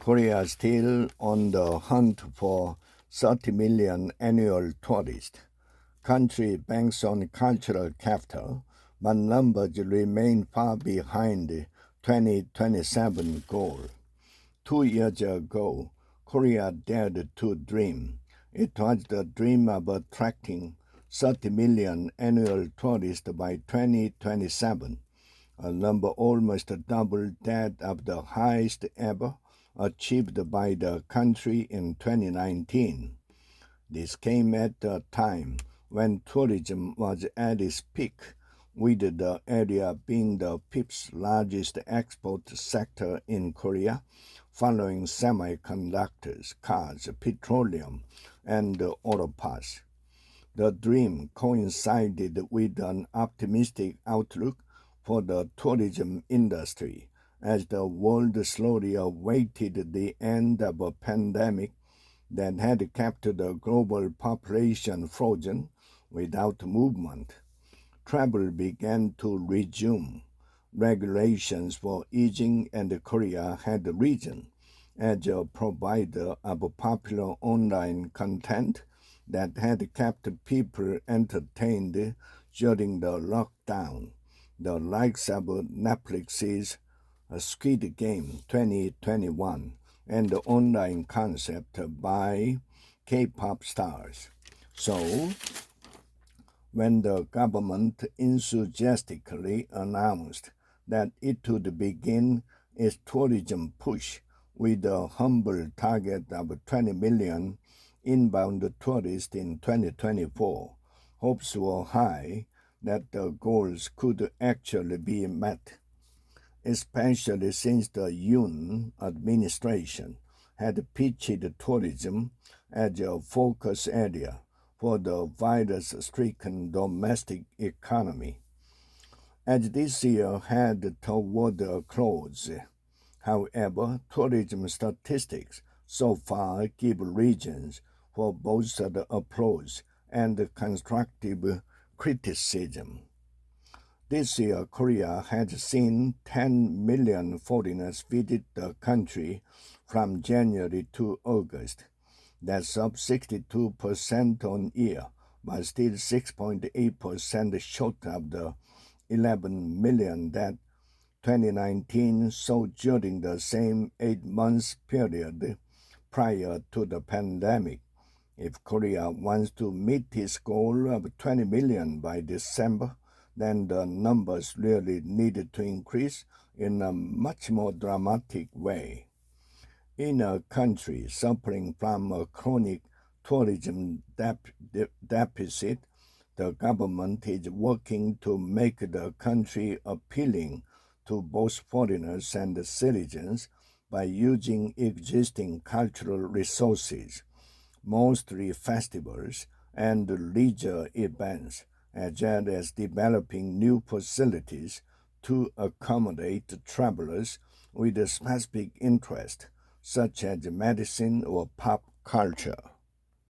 Korea is still on the hunt for 30 million annual tourists. Country banks on cultural capital, but numbers remain far behind the 2027 goal. 2 years ago, Korea dared to dream. It was the dream of attracting 30 million annual tourists by 2027, a number almost double that of the highest ever achieved by the country in 2019. This came at a time when tourism was at its peak, with the area being the fifth largest export sector in Korea, following semiconductors, cars, petroleum, and auto parts. The dream coincided with an optimistic outlook for the tourism industry as the world slowly awaited the end of a pandemic that had kept the global population frozen without movement. Travel began to resume. Regulations for easing and Korea had risen as a provider of popular online content that had kept people entertained during the lockdown. The likes of Netflix's Squid Game 2021 and the online concept by K-pop stars. So, when the government enthusiastically announced that it would begin its tourism push with a humble target of 20 million inbound tourists in 2024, hopes were high that the goals could actually be met, especially since the Yoon administration had pitched tourism as a focus area for the virus-stricken domestic economy. As this year had toward a close, however, tourism statistics so far give reasons for both the applause and constructive criticism. This year, Korea has seen 10 million foreigners visit the country from January to August. That's up 62% on year, but still 6.8% short of the 11 million that 2019 saw during the same 8-month period prior to the pandemic. If Korea wants to meet its goal of 20 million by December, then the numbers really needed to increase in a much more dramatic way. In a country suffering from a chronic tourism deficit, the government is working to make the country appealing to both foreigners and citizens by using existing cultural resources, mostly festivals and leisure events, as well as developing new facilities to accommodate travelers with a specific interest, such as medicine or pop culture.